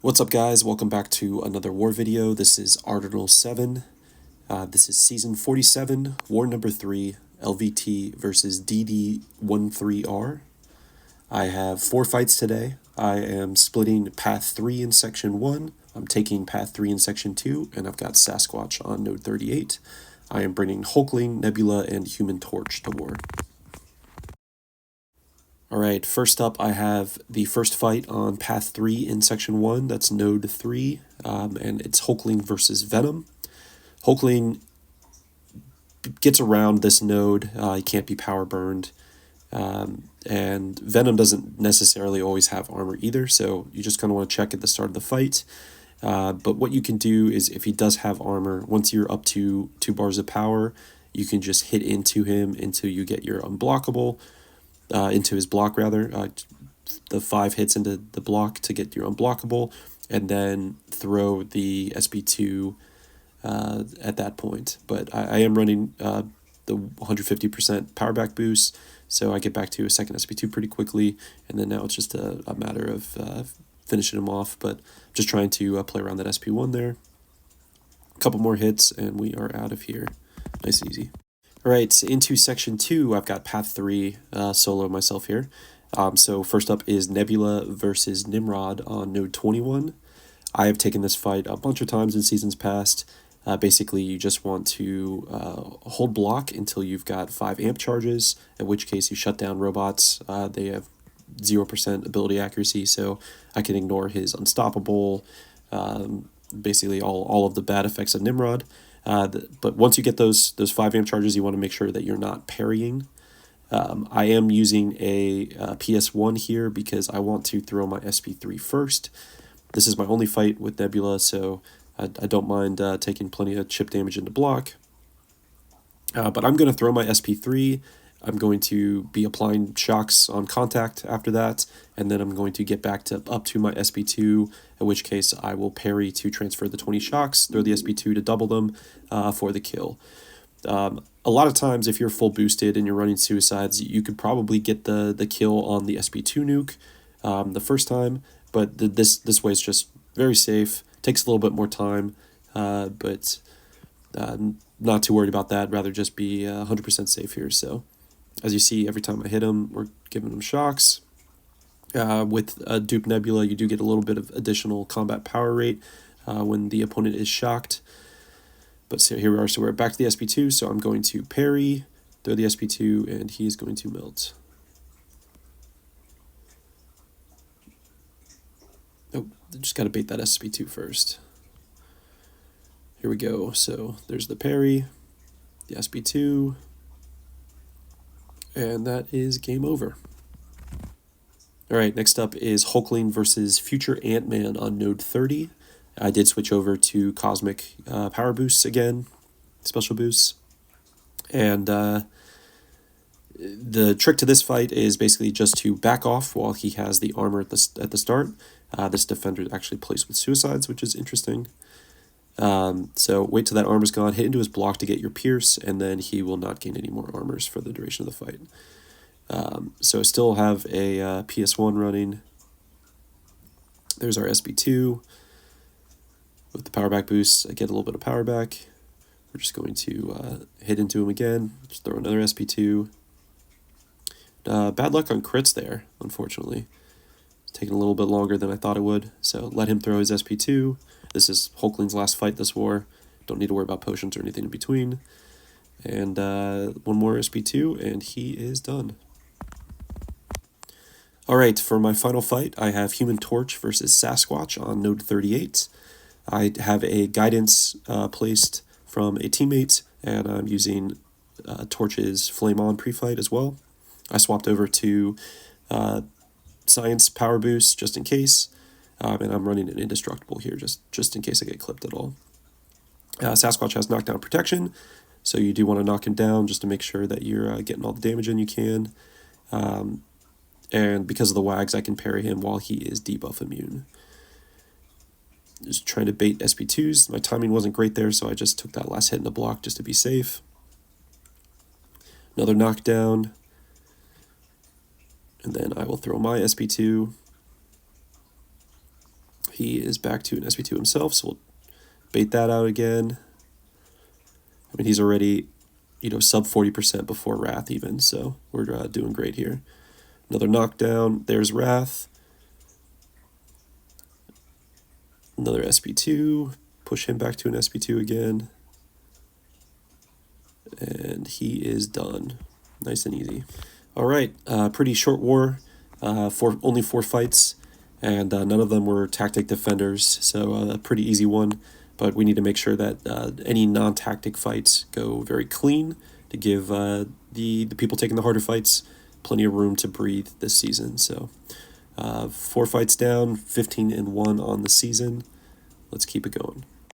What's up, guys? Welcome back to another war video. This is Arsenal 7. This is Season 47, War Number 3, LVT versus DD13R. I have 4 fights today. I am splitting Path 3 in Section 1. I'm taking Path 3 in Section 2, and I've got Sasquatch on Node 38. I am bringing Hulkling, Nebula, and Human Torch to war. Alright, first up I have the first fight on Path 3 in Section 1, that's Node 3, and it's Hulkling versus Venom. Hulkling gets around this node, he can't be power burned, and Venom doesn't necessarily always have armor either, so you just kind of want to check at the start of the fight. But what you can do is if he does have armor, once you're up to 2 bars of power, you can just hit into him until you get your unblockable, into his block rather, the 5 hits into the block to get your unblockable, and then throw the SP2 at that point. But I am running the 150% power back boost, so I get back to a second SP2 pretty quickly, and then now it's just a matter of finishing him off, but just trying to play around that SP1 there. A couple more hits, and we are out of here. Nice and easy. Alright, into Section 2, I've got Path 3 solo myself here. So first up is Nebula versus Nimrod on Node 21. I have taken this fight a bunch of times in seasons past. Basically, you just want to hold block until you've got 5 amp charges, in which case you shut down robots. They have 0% ability accuracy, so I can ignore his unstoppable, basically all of the bad effects of Nimrod. But once you get those 5 amp charges, you want to make sure that you're not parrying. I am using a PS1 here because I want to throw my SP3 first. This is my only fight with Nebula, so I don't mind taking plenty of chip damage into block. But I'm going to throw my SP3. I'm going to be applying shocks on contact after that, and then I'm going to get back to up to my SP2, in which case I will parry to transfer the 20 shocks, throw the SP2 to double them for the kill. A lot of times, if you're full boosted and you're running suicides, you could probably get the kill on the SP2 nuke the first time, but this way is just very safe. Takes a little bit more time, but not too worried about that. Rather just be 100% safe here. So as you see, every time I hit him, we're giving him shocks. With a dupe Nebula, you do get a little bit of additional combat power rate when the opponent is shocked. But so here we are, so we're back to the SP2, so I'm going to parry, throw the SP2, and he is going to melt. Oh, just got to bait that SP2 first. Here we go, so there's the parry, the SP2, and that is game over. Alright, next up is Hulkling versus Future Ant-Man on Node 30. I did switch over to Cosmic Power Boosts again, special boosts. And the trick to this fight is basically just to back off while he has the armor at the start. This defender actually plays with suicides, which is interesting. So wait till that armor's gone, hit into his block to get your pierce, and then he will not gain any more armors for the duration of the fight. So I still have a PS1 running. There's our SP2. With the power back boost, I get a little bit of power back. We're just going to hit into him again, just throw another SP2. Bad luck on crits there, unfortunately. It's taking a little bit longer than I thought it would, so let him throw his SP2. This is Hulkling's last fight this war. Don't need to worry about potions or anything in between. And one more SP2, and he is done. Alright, for my final fight, I have Human Torch versus Sasquatch on Node 38. I have a guidance placed from a teammate, and I'm using Torch's Flame On pre-fight as well. I swapped over to Science Power Boost just in case, and I'm running an Indestructible here just in case I get clipped at all. Sasquatch has knockdown protection, so you do want to knock him down just to make sure that you're getting all the damage in you can. And because of the wags, I can parry him while he is debuff immune. Just trying to bait SP2s. My timing wasn't great there, so I just took that last hit in the block just to be safe. Another knockdown. And then I will throw my SP2. he is back to an SP2 himself, so we'll bait that out again. I mean, he's already, you know, sub 40% before Wrath even, so we're doing great here. Another knockdown. There's Wrath. Another SP2. Push him back to an SP2 again. And he is done. Nice and easy. All right, pretty short war. Only 4 fights, and none of them were tactic defenders, so a pretty easy one. But we need to make sure that any non-tactic fights go very clean to give the people taking the harder fights plenty of room to breathe this season. So 4 fights down, 15-1 on the season. Let's keep it going.